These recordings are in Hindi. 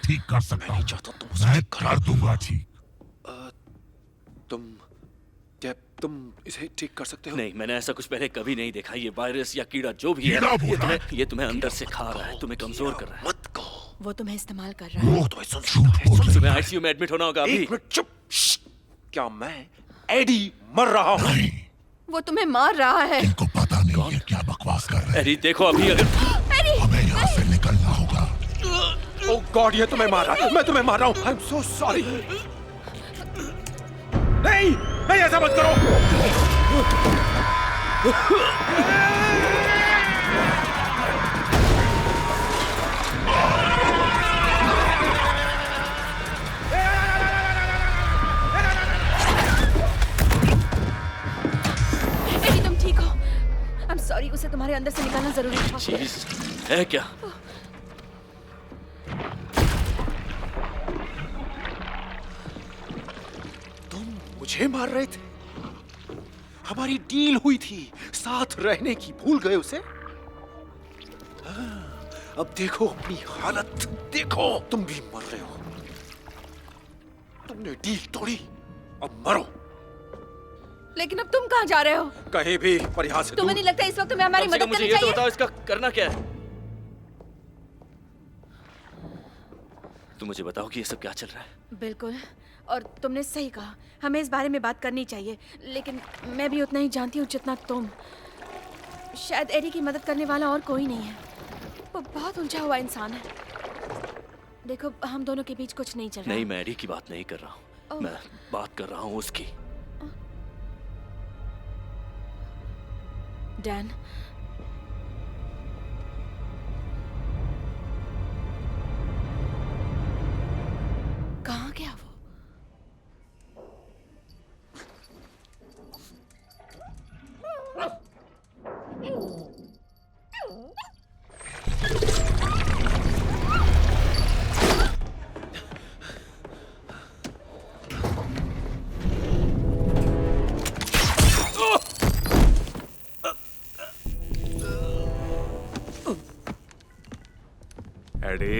ठीक कर सकता हूँ। मैं कर दूंगा ठीक। तुम इसे ठीक कर सकते हो? नहीं, मैंने ऐसा कुछ पहले कभी नहीं देखा। ये वायरस या कीड़ा जो भी है, ये तुम्हें अंदर से खा रहा है, तुम्हें कमजोर कर रहा है। मत कहो। वो तुम्हें इस्तेमाल कर रहा है। वो तुम्हें सुन सकता है। तुम्हें आईसीयू में एडमिट होना होगा अभी। एक मिनट चुप। क्या मैं एडी मर रहा हूँ? नहीं, वो तुम्हें मार रहा है। इनको पता नहीं है क्या बकवास कर रहे हैं। एडी देखो अभी अगर हमें यहाँ से निकलना होगा। ओह गॉड, ये तुम्हें मार रहा है। मैं तुम्हें मार रहा हूँ। I am so sorry. नहीं नहीं, ऐसा मत करो। एडी तुम ठीक हो? आई एम सॉरी, उसे तुम्हारे अंदर से निकालना जरूरी था। चीज है क्या? मुझे मार रहे थे? हमारी डील हुई थी साथ रहने की, भूल गए उसे? अब देखो अपनी हालत, देखो तुम भी मर रहे हो। तुमने डील तोड़ी, अब मरो। लेकिन अब तुम कहाँ जा रहे हो? कहीं भी, पर यहाँ से तुम्हें नहीं लगता इस वक्त तुम्हें हमारी कम से कम मदद मुझे करनी ये तो चाहिए? बताओ, इसका करना क्या है? तुम मुझे बताओ कि ये सब क्या चल रहा है। बिल्कुल, और तुमने सही कहा, हमें इस बारे में बात करनी चाहिए, लेकिन मैं भी उतना ही जानती हूँ जितना तुम। शायद एडी की मदद करने वाला और कोई नहीं है। वो बहुत उलझा हुआ इंसान है। देखो, हम दोनों के बीच कुछ नहीं चल रहा। नहीं, मैं एडी की बात नहीं कर रहा हूँ। मैं बात कर रहा हूँ उसकी। डैन, कहाँ गया वो? एडी,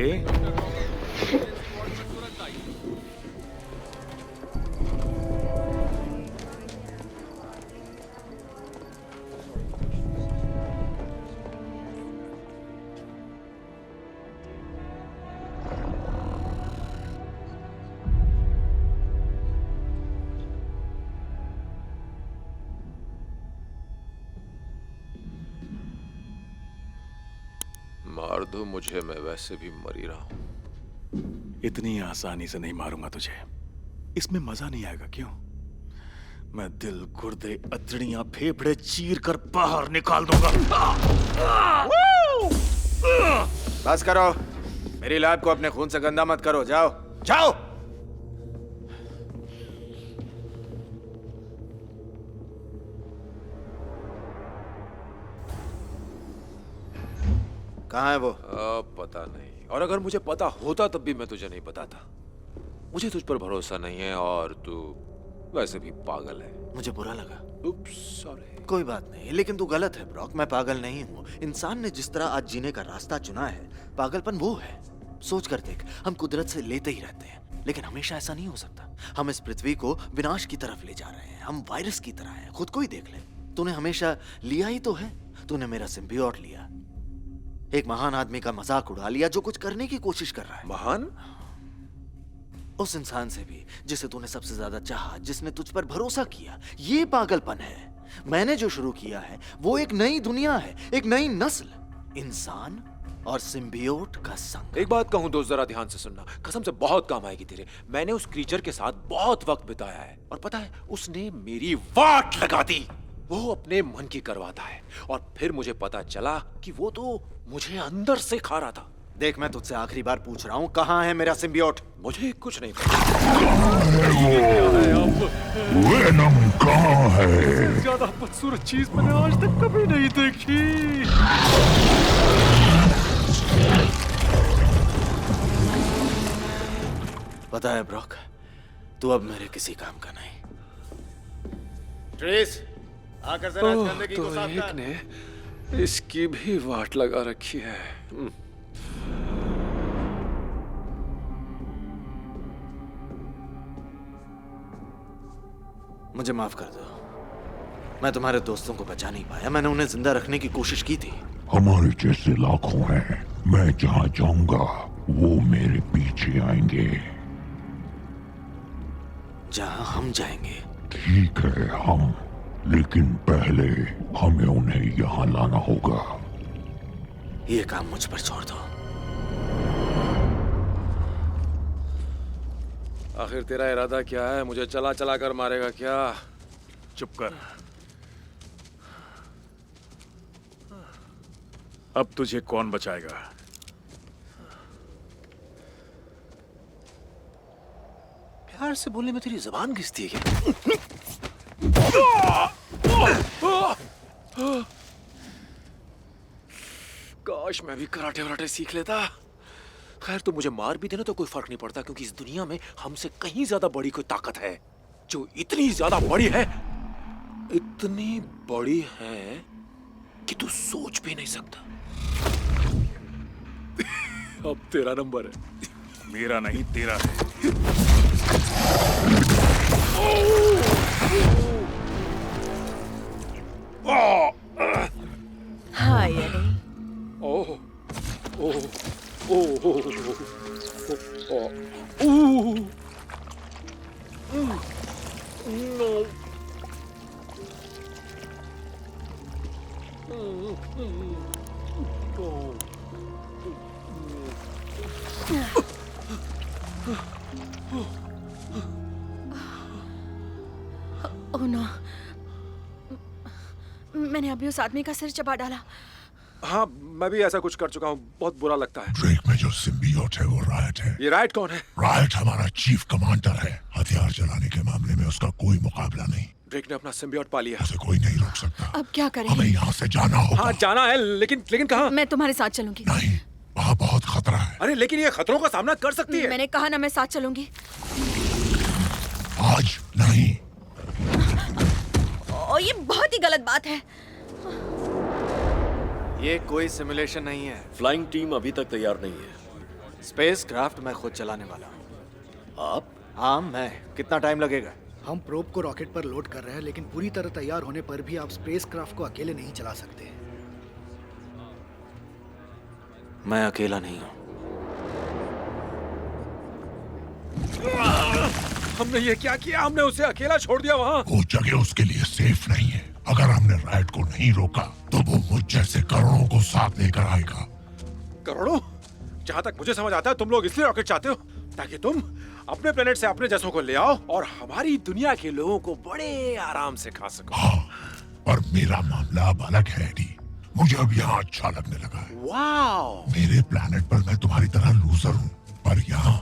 मार दो मुझे, मैं वैसे भी मर ही रहा हूं। इतनी आसानी से नहीं मारूंगा तुझे। इसमें मजा नहीं आएगा क्यों? मैं दिल, गुर्दे, अतड़ियां, फेफड़े चीर कर बाहर निकाल दूंगा। बस करो, मेरी लैब को अपने खून से गंदा मत करो। जाओ जाओ। कहाँ है वो? पता नहीं, और अगर मुझे पता होता तब भी मैं तुझे नहीं बताता। मुझे तुझ पर भरोसा नहीं है, और तू वैसे भी पागल है। मुझे बुरा लगा। उप्स, सॉरी। कोई बात नहीं, लेकिन तू गलत है ब्रॉक। मैं पागल नहीं हूँ। इंसान ने जिस तरह आज जीने का रास्ता चुना है, पागलपन वो है। सोच कर देख, हम कुदरत से लेते ही रहते हैं, लेकिन हमेशा ऐसा नहीं हो सकता। हम इस पृथ्वी को विनाश की तरफ ले जा रहे हैं। हम वायरस की तरह हैं। खुद को ही देख ले। तूने हमेशा लिया ही तो है। तूने मेरा सिम्बियोट लिया, एक महान आदमी का मजाक उड़ा लिया जो कुछ करने की कोशिश कर रहा है। महान? उस इंसान से भी जिसे तूने सबसे ज्यादा चाहा, जिसने तुझ पर भरोसा किया। ये पागलपन है। मैंने जो शुरू किया है वो एक नई दुनिया है, एक नई नस्ल, इंसान और सिम्बियोट का संग। एक बात कहूं दोस्त, जरा ध्यान से सुनना, कसम से बहुत काम आएगी तेरे। मैंने उस क्रीचर के साथ बहुत वक्त बिताया है, और पता है उसने मेरी वाट लगा दी। वो अपने मन की करवाता है, और फिर मुझे पता चला कि वो तो मुझे अंदर से खा रहा था। देख, मैं तुझसे आखिरी बार पूछ रहा हूँ, कहाँ है मेरा सिम्बियोट? मुझे कुछ नहीं पता। वेनम कहाँ है? ज्यादा बदसूरत चीज मैंने आज तक कभी नहीं देखी। पता है ब्रॉक, तू अब मेरे किसी काम का नहीं। ट्रेस, आकर जरा इस गंदगी को साफ कर। एक ने इसकी भी वाट लगा रखी है। मुझे माफ कर दो। मैं तुम्हारे दोस्तों को बचा नहीं पाया। मैंने उन्हें जिंदा रखने की कोशिश की थी। हमारे जैसे लाखों हैं। मैं जहाँ जाऊंगा वो मेरे पीछे आएंगे। जहां हम जाएंगे। ठीक है हम, लेकिन पहले हमें उन्हें यहाँ लाना होगा। ये काम मुझ पर छोड़ दो। आखिर तेरा इरादा क्या है? मुझे चला चला कर मारेगा क्या? चुप कर। अब तुझे कौन बचाएगा? प्यार से बोलने में तेरी जुबान घिसती है क्या? काश मैं भी कराटे वराटे सीख लेता। खैर तो मुझे मार भी देना तो कोई फर्क नहीं पड़ता, क्योंकि इस दुनिया में हमसे कहीं ज्यादा बड़ी कोई ताकत है जो इतनी ज्यादा बड़ी है, इतनी बड़ी है कि तू सोच भी नहीं सकता। अब तेरा नंबर है। मेरा नहीं, तेरा है। हाय एडी। ओह ओह ओह ओह नो। ओह नो, मैंने अभी उस आदमी का सिर चबा डाला। हाँ, मैं भी ऐसा कुछ कर चुका हूँ। बहुत बुरा लगता है। ड्रेक में जो सिम्बियोट है वो रायट है। ये राइट कौन है? रायट हमारा चीफ कमांडर है। हथियार चलाने के मामले में उसका कोई मुकाबला नहीं। ड्रेक ने अपना सिम्बियोट पा लिया। उसे कोई नहीं रोक सकता। अब क्या करें? हमें यहाँ से जाना होगा। हाँ जाना है, लेकिन कहाँ? मैं तुम्हारे साथ चलूंगी। नहीं, वहाँ बहुत खतरा है। अरे लेकिन ये खतरों का सामना कर सकती है। मैंने कहा ना मैं साथ चलूंगी। आज नहीं। ओ, ये बहुत ही गलत बात है। ये कोई सिमुलेशन नहीं है। फ्लाइंग टीम अभी तक तैयार नहीं है। स्पेस क्राफ्ट मैं खुद चलाने वाला हूँ। आप? हाँ मैं। कितना टाइम लगेगा? हम प्रोब को रॉकेट पर लोड कर रहे हैं, लेकिन पूरी तरह तैयार होने पर भी आप स्पेसक्राफ्ट को अकेले नहीं चला सकते। मैं अकेला नहीं हूँ। हमने ये क्या किया? हमने उसे अकेला छोड़ दिया वहाँ। वो जगह उसके लिए सेफ नहीं है। अगर हमने राइट को नहीं रोका तो वो मुझ जैसे करोड़ों को साथ लेकर आएगा। करोड़ों? जहाँ तक मुझे समझ आता है तुम लोग इसलिए रॉकेट चाहते हो ताकि तुम अपने प्लेनेट से अपने जैसों को ले आओ और हमारी दुनिया के लोगों को बड़े आराम से खा सको। हाँ, पर मेरा मामला अब अलग है एडी। मुझे अब यहाँ अच्छा लगने लगा है। वाओ! मेरे प्लेनेट पर मैं तुम्हारी तरह लूजर हूँ, पर यहाँ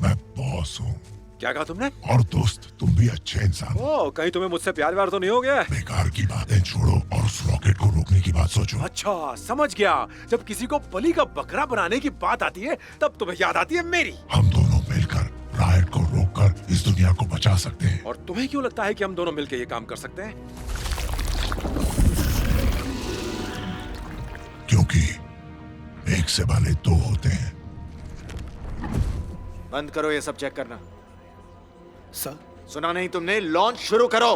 मैं बॉस हूँ। क्या कहा तुमने? और दोस्त, तुम भी अच्छे इंसान हो। ओ, कहीं तुम्हें मुझसे प्यार व्यार तो नहीं हो गया? बेकार की बातें छोड़ो और उस रॉकेट को रोकने की बात सोचो। अच्छा समझ गया। जब किसी को बलि का बकरा बनाने की बात आती है तब तुम्हें याद आती है मेरी। हम दोनों मिलकर रायट को रोककर इस दुनिया को बचा सकते हैं। और तुम्हें क्यों लगता है कि हम दोनों मिलकर ये काम कर सकते हैं? क्योंकि एक से भले दो होते हैं। बंद करो ये सब चेक करना। सर, सुना नहीं तुमने? लॉन्च शुरू करो।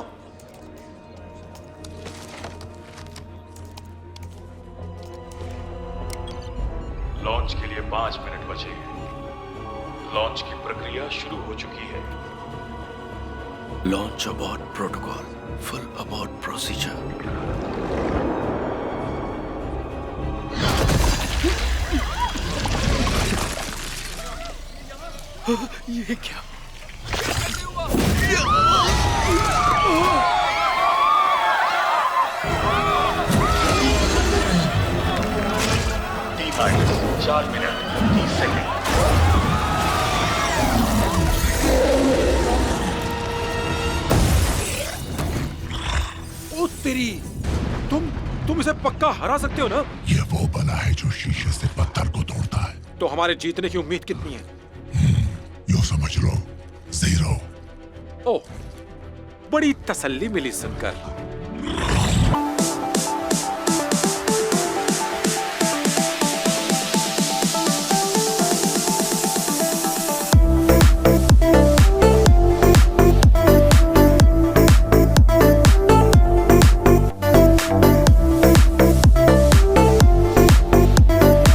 लॉन्च के लिए 5 मिनट बचे। लॉन्च की प्रक्रिया शुरू हो चुकी है। Launch abort protocol, full abort procedure. ये क्या? T-minus 4 minute 30 second. ओ तेरी! तुम इसे पक्का हरा सकते हो ना? ये वो बला है जो शीशे से पत्थर को तोड़ता है। तो हमारे जीतने की उम्मीद कितनी है? यूं समझ लो, 0। ओह, बड़ी तसल्ली मिली सुनकर।